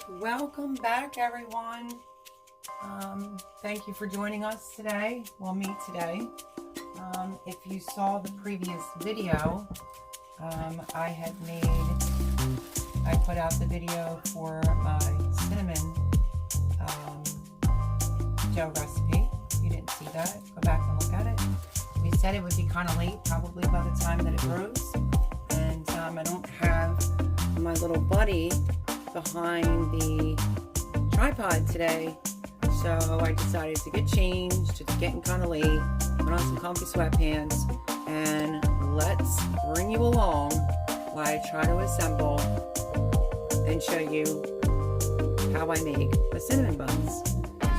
Welcome back, everyone. Thank you for joining us today. Well, me today. If you saw the previous video, I put out the video for my cinnamon dough recipe. If you didn't see that, go back and look at it. We said it would be kind of late, probably by the time that it rose. And I don't have my little buddy behind the tripod today, so I decided to get changed. It's getting kind of late. Put on some comfy sweatpants and let's bring you along while I try to assemble and show you how I make the cinnamon buns.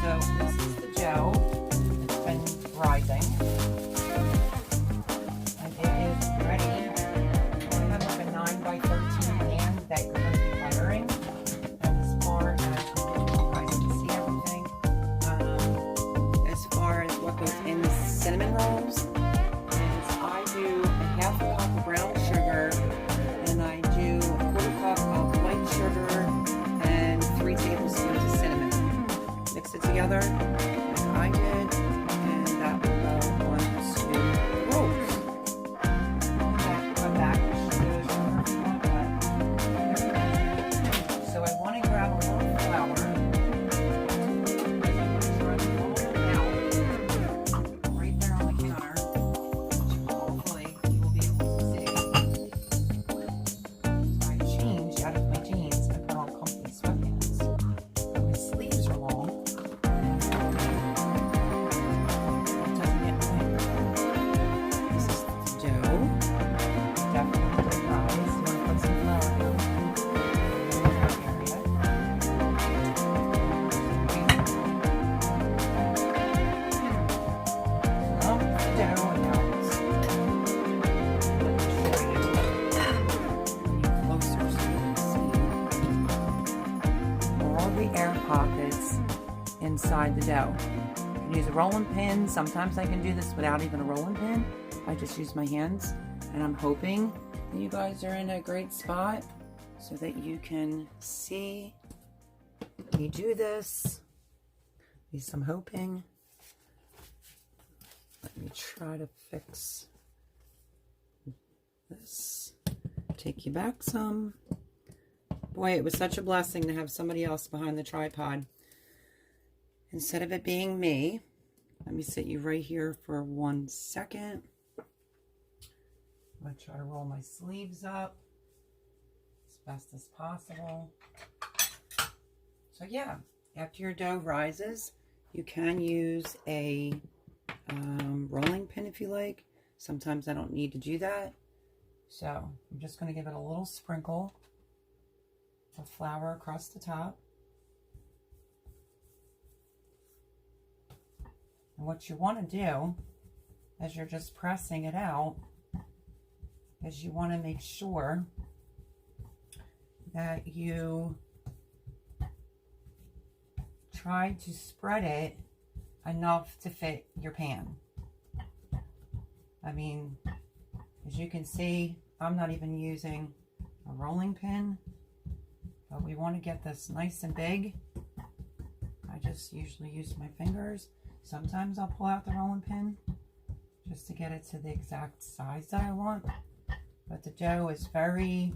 So this is the dough. It's been rising and it is ready. I have like a 9 by 13 pan that you're going to be buttering. As far as you guys can see everything, as far as what goes in the cinnamon rolls, is I do a half a cup of brown sugar and I do a quarter cup of white sugar and 3 tablespoons of cinnamon. Mix it together like I did, and that will go onto the rolls. Come back and show you so I want to grab a little flour. Right there on the counter, which hopefully you will be able to see. So I changed out of my jeans and put on comfy sweatpants. My sleeves are long. It doesn't get my finger. This is the dough. Definitely rise. You want to put some flour down. Pockets inside the dough. You can use a rolling pin. Sometimes I can do this without even a rolling pin. I just use my hands, and I'm hoping that you guys are in a great spot so that you can see me do this. At least I'm hoping. Let me try to fix this. Take you back some. Boy, it was such a blessing to have somebody else behind the tripod. Instead of it being me, let me sit you right here for 1 second. I'm going to try to roll my sleeves up as best as possible. So yeah, after your dough rises, you can use a rolling pin if you like. Sometimes I don't need to do that. So I'm just going to give it a little sprinkle of flour across the top. And what you want to do as you're just pressing it out is you want to make sure that you try to spread it enough to fit your pan. I mean, as you can see, I'm not even using a rolling pin. But we want to get this nice and big. I just usually use my fingers. Sometimes I'll pull out the rolling pin just to get it to the exact size that I want. But the dough is very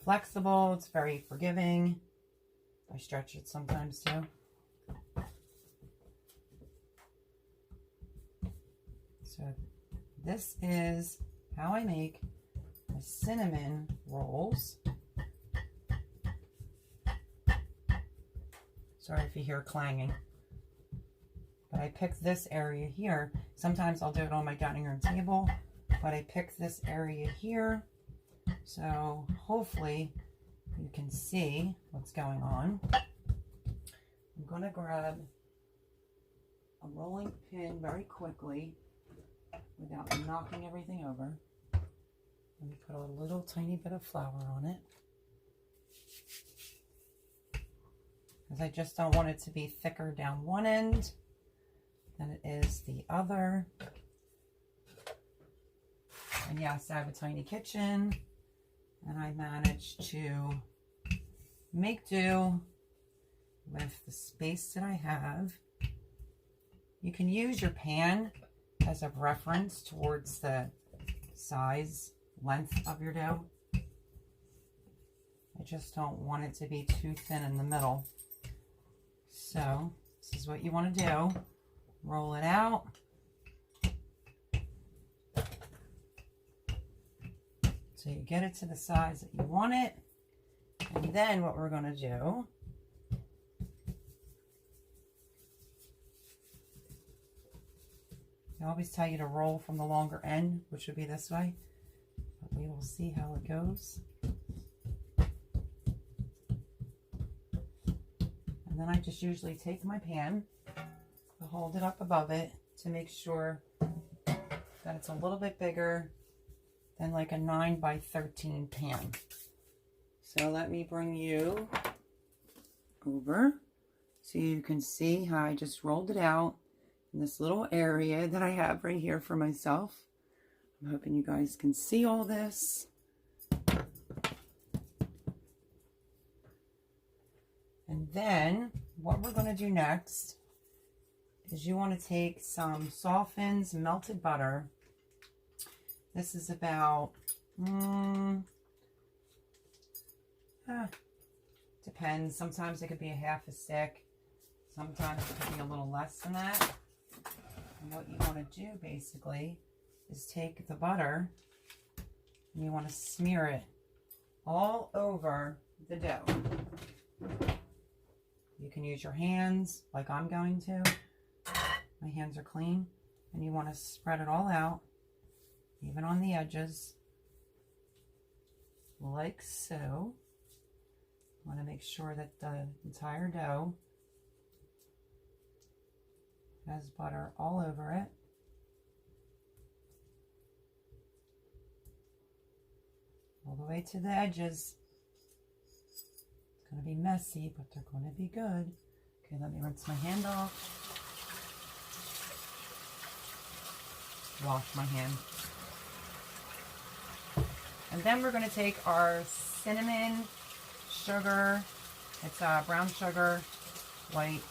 flexible. It's very forgiving. I stretch it sometimes too. So this is how I make the cinnamon rolls. Sorry if you hear clanging. But I picked this area here. Sometimes I'll do it on my dining room table, but I picked this area here. So hopefully you can see what's going on. I'm going to grab a rolling pin very quickly without knocking everything over. Let me put a little tiny bit of flour on it, because I just don't want it to be thicker down one end than it is the other. And yes, I have a tiny kitchen, and I managed to make do with the space that I have. You can use your pan as a reference towards the size, length of your dough. I just don't want it to be too thin in the middle. So this is what you want to do. Roll it out. So you get it to the size that you want it. And then what we're going to do, I always tell you to roll from the longer end, which would be this way. But we will see how it goes. And then I just usually take my pan, I hold it up above it to make sure that it's a little bit bigger than like a 9 by 13 pan. So let me bring you over so you can see how I just rolled it out in this little area that I have right here for myself. I'm hoping you guys can see all this. And then what we're going to do next is you want to take some softened melted butter. This is about, depends. Sometimes it could be a half a stick. Sometimes it could be a little less than that. And what you want to do basically is take the butter and you want to smear it all over the dough. You can use your hands like I'm going to. My hands are clean. And you want to spread it all out, even on the edges, like so. You want to make sure that the entire dough has butter all over it. All the way to the edges. It's going to be messy, but they're going to be good. Okay, let me rinse my hand off. Wash my hand. And then we're going to take our cinnamon sugar. It's brown sugar, white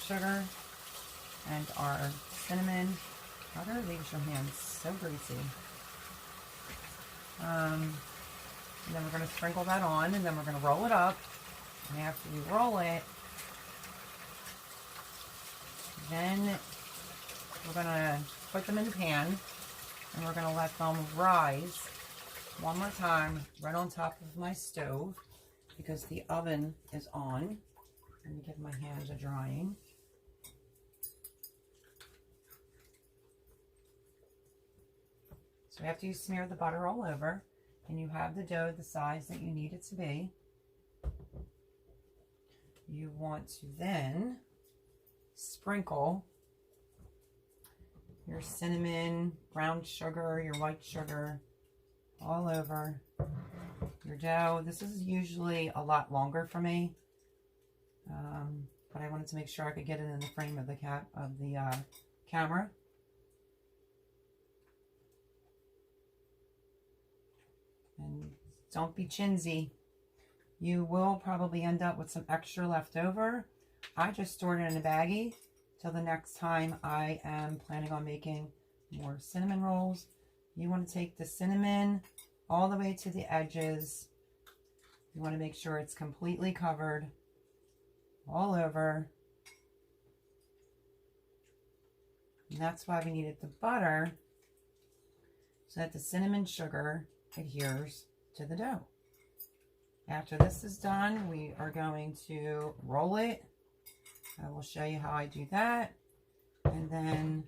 sugar, and our cinnamon powder. Leaves your hands so greasy. And then we're going to sprinkle that on, and then we're going to roll it up. And after you roll it, then we're going to put them in the pan, and we're going to let them rise one more time right on top of my stove because the oven is on. Let me give my hands a drying. So after you smear the butter all over and you have the dough the size that you need it to be, you want to then sprinkle your cinnamon, brown sugar, your white sugar all over your dough. This is usually a lot longer for me, but I wanted to make sure I could get it in the frame of the camera. And don't be chintzy. You will probably end up with some extra left over. I just stored it in a baggie till the next time I am planning on making more cinnamon rolls. You want to take the cinnamon all the way to the edges. You want to make sure it's completely covered all over. And that's why we needed the butter, so that the cinnamon sugar adheres to the dough. After this is done, we are going to roll it. I will show you how I do that. And then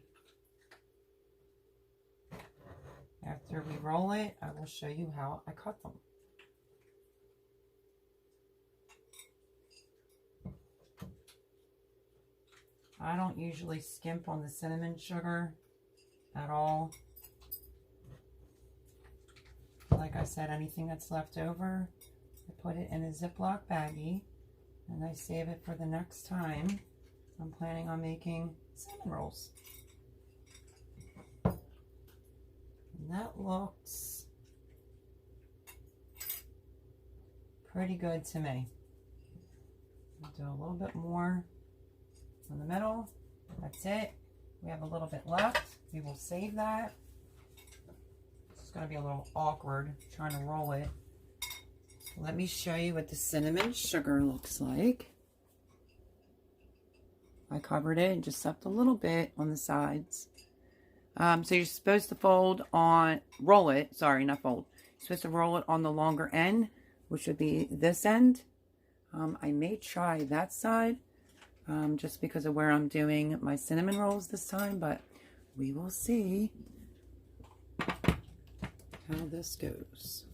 after we roll it, I will show you how I cut them. I don't usually skimp on the cinnamon sugar at all. Like I said, anything that's left over, I put it in a Ziploc baggie and I save it for the next time I'm planning on making cinnamon rolls. And that looks pretty good to me. Do a little bit more in the middle. That's it. We have a little bit left. We will save that. It's going to be a little awkward trying to roll it. Let me show you what the cinnamon sugar looks like. I covered it and just left a little bit on the sides. So you're supposed to roll it, sorry, not fold. You're supposed to roll it on the longer end, which would be this end. I may try that side, just because of where I'm doing my cinnamon rolls this time, but we will see how this goes.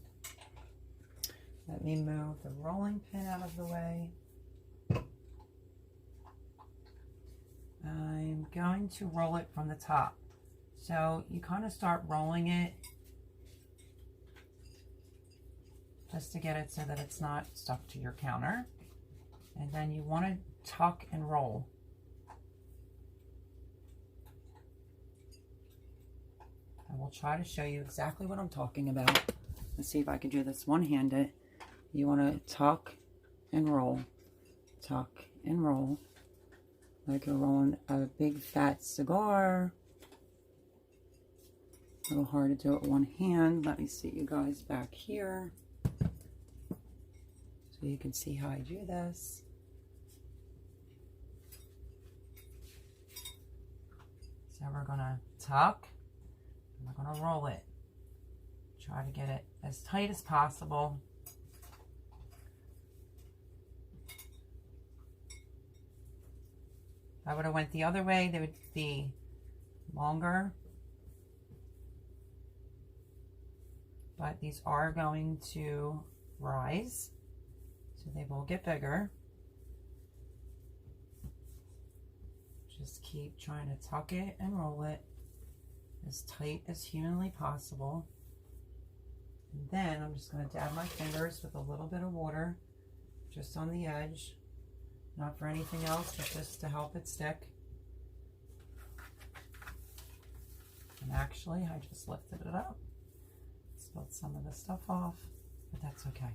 Let me move the rolling pin out of the way. I'm going to roll it from the top. So you kind of start rolling it just to get it so that it's not stuck to your counter. And then you want to tuck and roll. I will try to show you exactly what I'm talking about. Let's see if I can do this one-handed. You want to tuck and roll. Tuck and roll. Like you're rolling a big fat cigar. A little hard to do it with one hand. Let me see you guys back here, so you can see how I do this. So we're gonna tuck, and we're gonna roll it. Try to get it as tight as possible. If I would have went the other way, they would be longer. But these are going to rise, so they will get bigger. Just keep trying to tuck it and roll it as tight as humanly possible. And then I'm just going to dab my fingers with a little bit of water just on the edge. Not for anything else, but just to help it stick. And actually, I just lifted it up. Spilled some of the stuff off, but that's okay.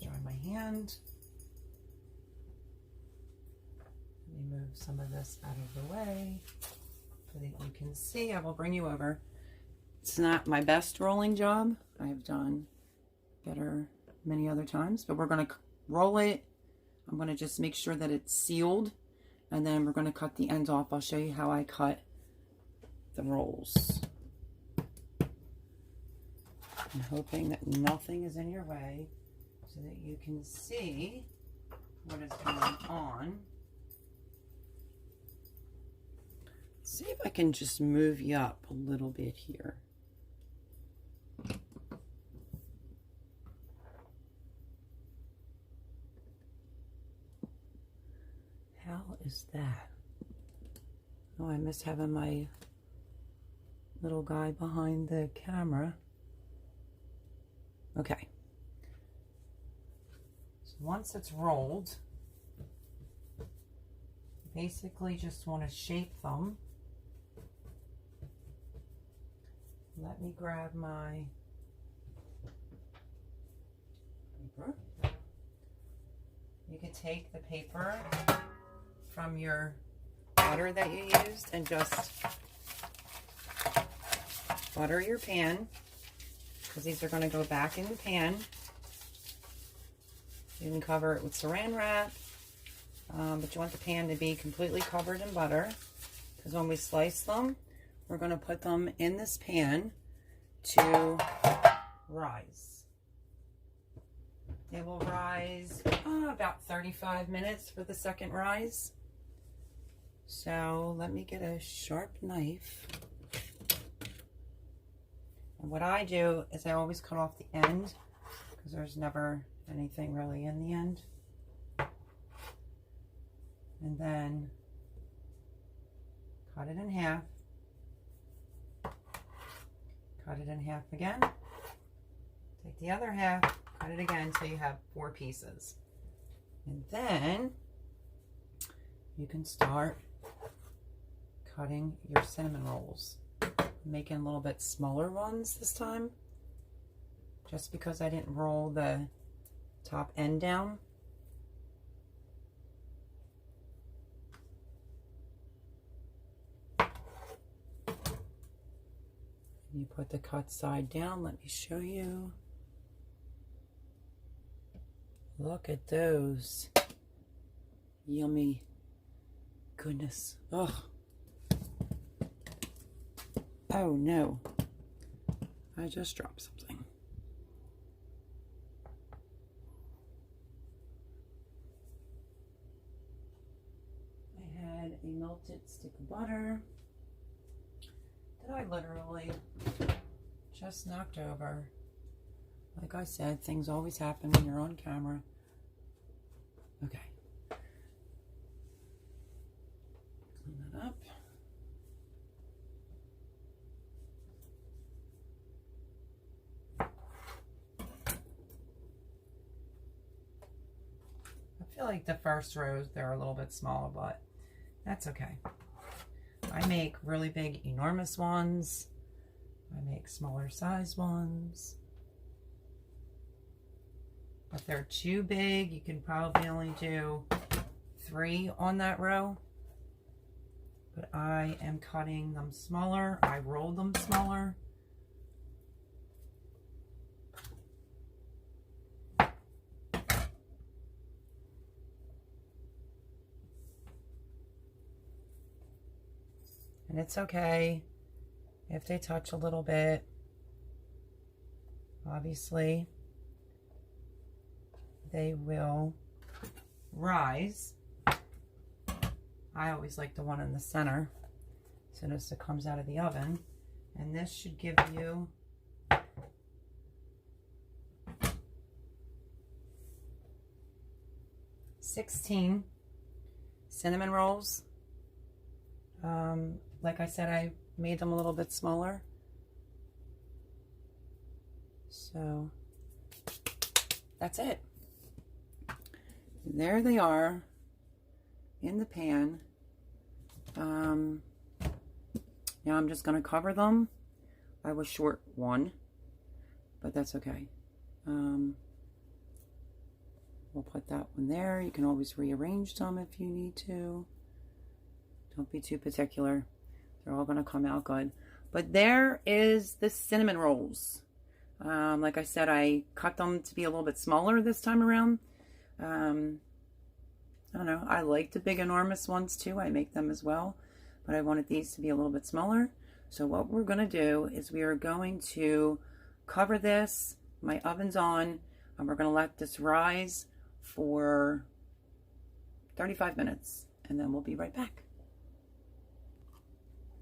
Dry my hand. Let me move some of this out of the way so that you can see. I will bring you over. It's not my best rolling job. I have done better many other times, but we're going to roll it. I'm going to just make sure that it's sealed, and then we're going to cut the ends off. I'll show you how I cut the rolls. I'm hoping that nothing is in your way so that you can see what is going on. Let's see if I can just move you up a little bit here. How is that? Oh, I miss having my little guy behind the camera. Okay. So once it's rolled, basically just want to shape them. Let me grab my paper. You could take the paper from your butter that you used and just butter your pan, because these are going to go back in the pan. You can cover it with saran wrap, but you want the pan to be completely covered in butter, because when we slice them, we're going to put them in this pan to rise. They will rise about 35 minutes for the second rise. So let me get a sharp knife. And what I do is I always cut off the end, because there's never anything really in the end. And then cut it in half. Cut it in half again. Take the other half, cut it again until you have 4 pieces. And then you can start cutting your cinnamon rolls. I'm making a little bit smaller ones this time, just because I didn't roll the top end down. You put the cut side down. Let me show you. Look at those. Yummy goodness. Oh. Oh no. I just dropped something. I had a melted stick of butter that I literally just knocked over. Like I said, things always happen when you're on camera. Okay. Clean that up. I feel like the first rows, they're a little bit smaller, but that's okay. I make really big, enormous ones. I make smaller size ones. If they're too big, you can probably only do 3 on that row. But I am cutting them smaller. I rolled them smaller. And it's okay if they touch a little bit. Obviously, they will rise. I always like the one in the center as soon as it comes out of the oven. And this should give you $16 cinnamon rolls. Like I said, I made them a little bit smaller. So that's it. There they are in the pan. Now I'm just going to cover them. I was short 1, but that's okay. We'll put that one there. You can always rearrange them if you need to. Don't be too particular. They're all going to come out good. But there is the cinnamon rolls. Like I said, I cut them to be a little bit smaller this time around. I don't know. I like the big enormous ones too. I make them as well. But I wanted these to be a little bit smaller. So what we're going to do is we are going to cover this. My oven's on. And we're going to let this rise for 35 minutes. And then we'll be right back.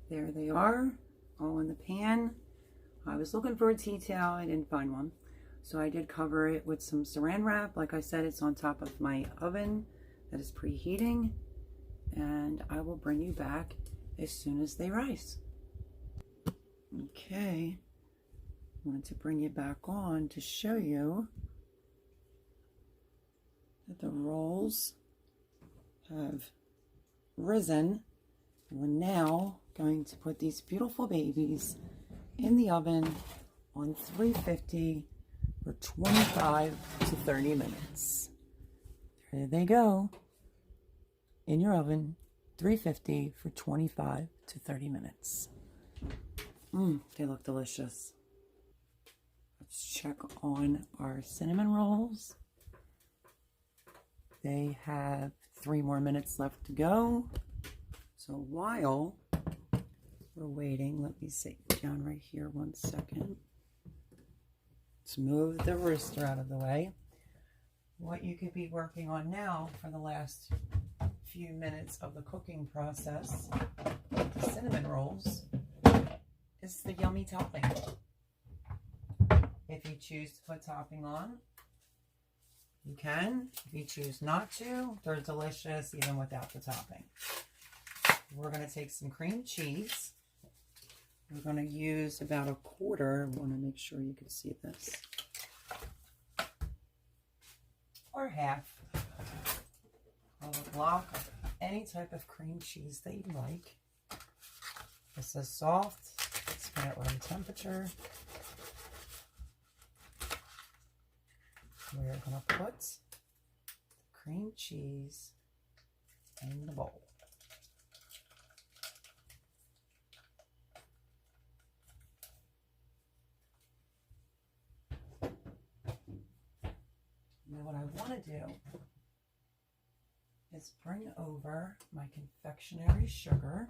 There they are, all in the pan. I was looking for a tea towel. I didn't find one. So I did cover it with some saran wrap. Like I said, it's on top of my oven that is preheating. And I will bring you back as soon as they rise. Okay. I wanted to bring you back on to show you that the rolls have risen. We're now going to put these beautiful babies in the oven on 350 for 25 to 30 minutes. There they go. In your oven, 350 for 25 to 30 minutes. They look delicious. Let's check on our cinnamon rolls. They have 3 more minutes left to go. So while we're waiting, let me sit down right here 1 second. Let's move the rooster out of the way. What you could be working on now for the last few minutes of the cooking process, the cinnamon rolls, is the yummy topping. If you choose to put topping on, you can. If you choose not to, they're delicious even without the topping. We're going to take some cream cheese. We're going to use about 1/4. I want to make sure you can see this. Or half of a block of any type of cream cheese that you like. This is soft. It's been at room temperature. we're going to put the cream cheese in the bowl. Now what I want to do is bring over my confectionery sugar.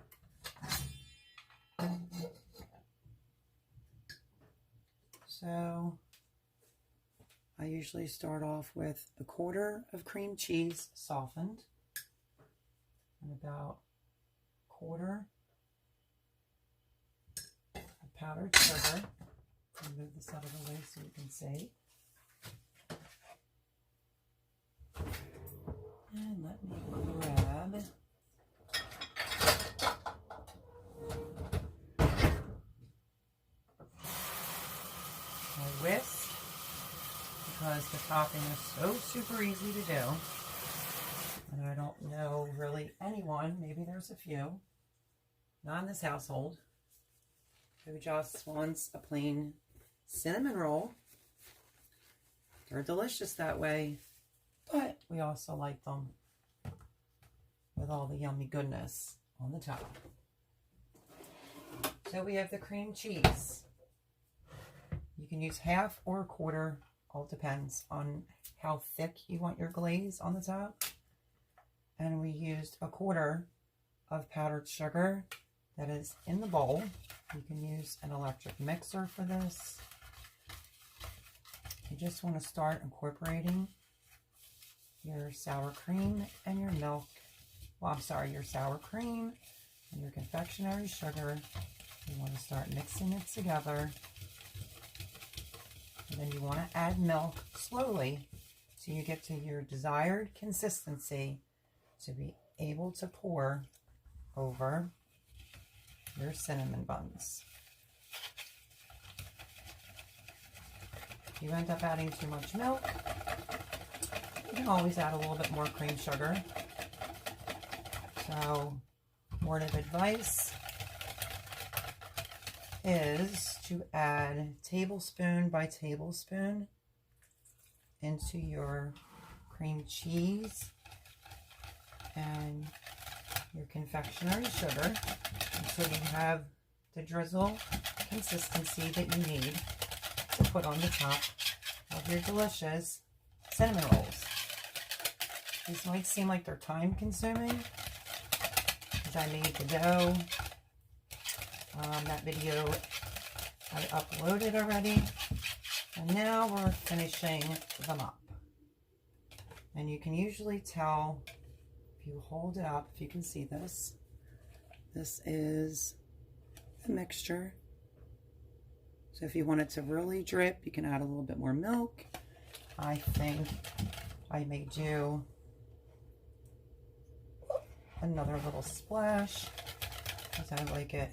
So I usually start off with a quarter of cream cheese softened and about a quarter of powdered sugar. I'll move this out of the way so you can see. And let me grab my whisk, because the topping is so super easy to do. And I don't know really anyone, maybe there's a few, not in this household, who just wants a plain cinnamon roll. They're delicious that way. But we also like them with all the yummy goodness on the top. So we have the cream cheese. You can use half or a quarter, all depends on how thick you want your glaze on the top. And we used a quarter of powdered sugar that is in the bowl. You can use an electric mixer for this. You just want to start incorporating your sour cream and your milk. Well, I'm sorry, your sour cream and your confectionery sugar. You want to start mixing it together. And then you want to add milk slowly so you get to your desired consistency to be able to pour over your cinnamon buns. If you end up adding too much milk, you can always add a little bit more cream sugar. So, word of advice is to add tablespoon by tablespoon into your cream cheese and your confectionery sugar until you have the drizzle consistency that you need to put on the top of your delicious cinnamon rolls. These might seem like they're time consuming because I made the dough. That video I uploaded already. And now we're finishing them up. And you can usually tell if you hold it up, if you can see this. This is a mixture. So if you want it to really drip, you can add a little bit more milk. I think I may do another little splash because I like it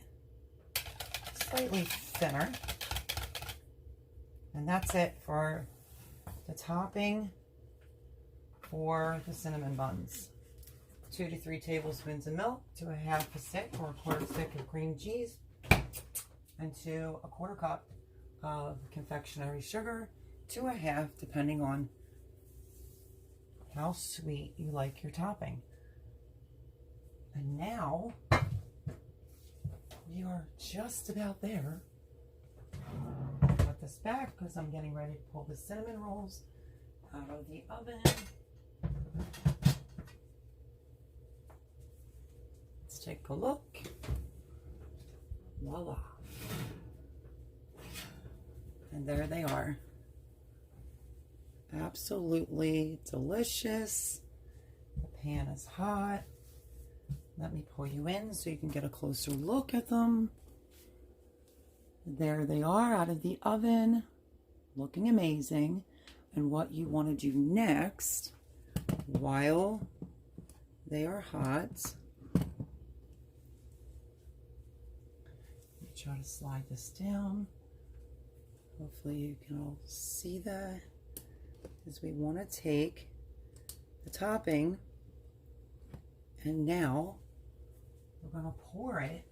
slightly thinner. And that's it for the topping for the cinnamon buns. 2 to 3 tablespoons of milk to a half a stick or a quarter stick of cream cheese, and to a quarter cup of confectionery sugar to a half, depending on how sweet you like your topping. And now we are just about there. Put this back because I'm getting ready to pull the cinnamon rolls out of the oven. Let's take a look. Voila. And there they are. Absolutely delicious. The pan is hot. Let me pull you in so you can get a closer look at them. There they are out of the oven, looking amazing. And what you want to do next, while they are hot, let me try to slide this down. Hopefully you can all see that. Is we want to take the topping, and now we're going to pour it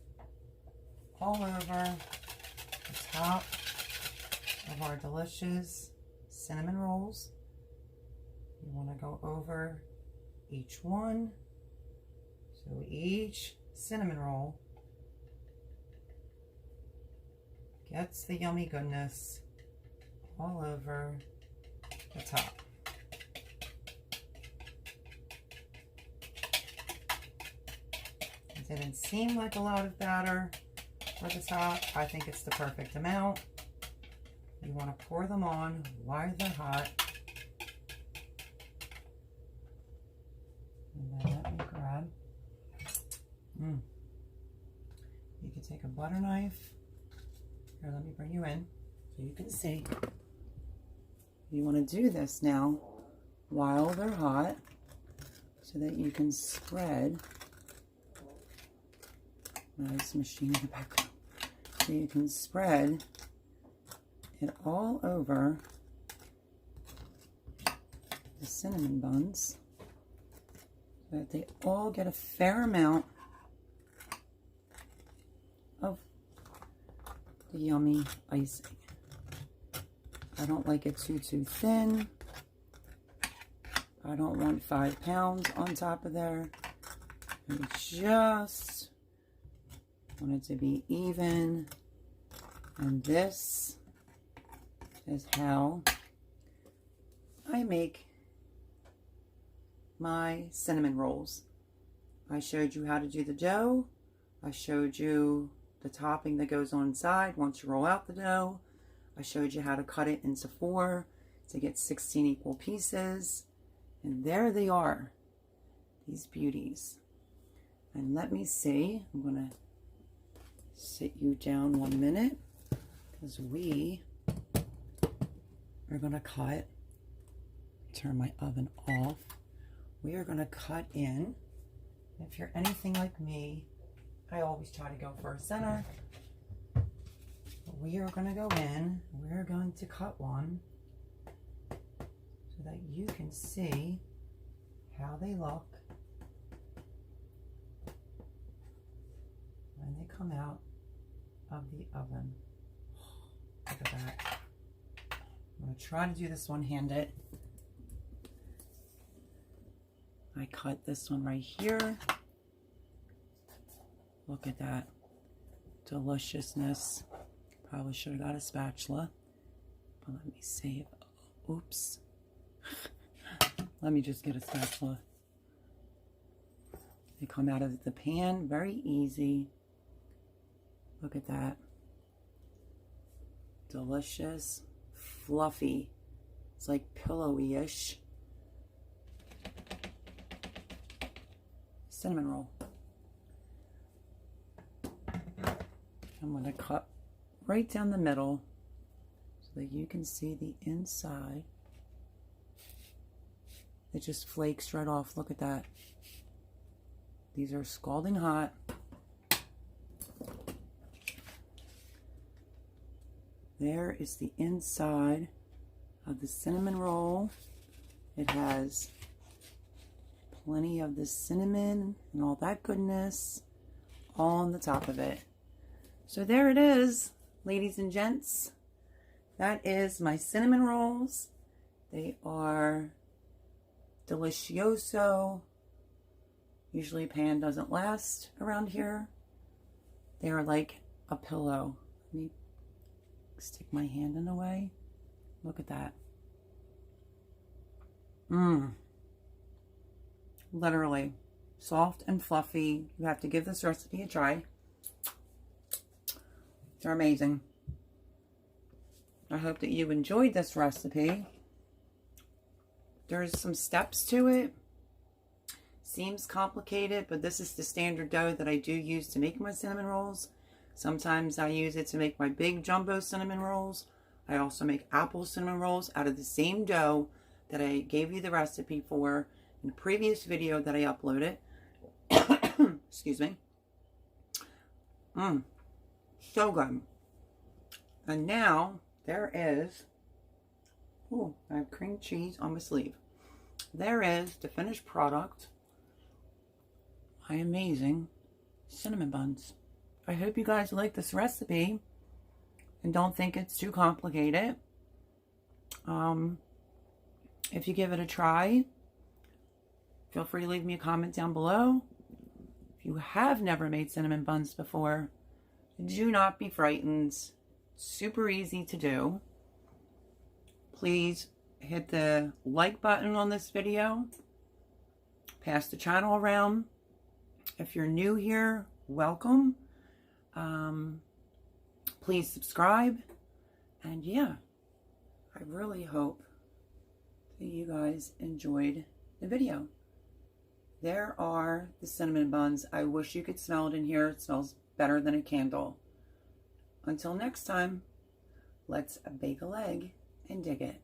all over the top of our delicious cinnamon rolls. You want to go over each one. So each cinnamon roll gets the yummy goodness all over the top. It didn't seem like a lot of batter for the top. I think it's the perfect amount. You want to pour them on while they're hot. And then let me grab. You can take a butter knife. Here, let me bring you in so you can see. You want to do this now while they're hot so that you can spread. Nice machine in the background. So you can spread it all over the cinnamon buns so that they all get a fair amount of the yummy icing. I don't like it too thin. I don't want 5 pounds on top of there. I just want it to be even. And this is how I make my cinnamon rolls. I showed you how to do the dough. I showed you the topping that goes on inside once you roll out the dough. I showed you how to cut it into 4 to get 16 equal pieces. And there they are, these beauties. And let me see, I'm going to sit you down 1 minute because we are going to cut. Turn my oven off. We are going to cut in. If you're anything like me, I always try to go for a center. We are going to go in. We're going to cut one so that you can see how they look when they come out of the oven. Look at that. I'm going to try to do this one-handed. I cut this one right here. Look at that deliciousness. Probably should have got a spatula, but let me save. Oops. Let me just get a spatula. They come out of the pan very easy. Look at that. Delicious, fluffy. It's like pillowy-ish. Cinnamon roll. I'm going to cut right down the middle so that you can see the inside. It just flakes right off. Look at that. These are scalding hot. There is the inside of the cinnamon roll. It has plenty of the cinnamon and all that goodness all on the top of it. So there it is, ladies and gents. That is my cinnamon rolls. They are delicioso. Usually pan doesn't last around here. They are like a pillow. Let me stick my hand in the way. Look at that. Literally soft and fluffy. You have to give this recipe a try. They're amazing. I hope that you enjoyed this recipe. There's some steps to it. Seems complicated, but this is the standard dough that I do use to make my cinnamon rolls. Sometimes I use it to make my big jumbo cinnamon rolls. I also make apple cinnamon rolls out of the same dough that I gave you the recipe for in the previous video that I uploaded. Excuse me. So good. And now there is, oh, I have cream cheese on my sleeve. There is the finished product. My amazing cinnamon buns. I hope you guys like this recipe and don't think it's too complicated. If you give it a try, feel free to leave me a comment down below. If you have never made cinnamon buns before, do not be frightened. Super easy to do. Please hit the like button on this video. Pass the channel around. If you're new here, welcome. Please subscribe. And yeah, I really hope that you guys enjoyed the video. There are the cinnamon buns. I wish you could smell it in here. It smells better than a candle. Until next time, let's bake a leg and dig it.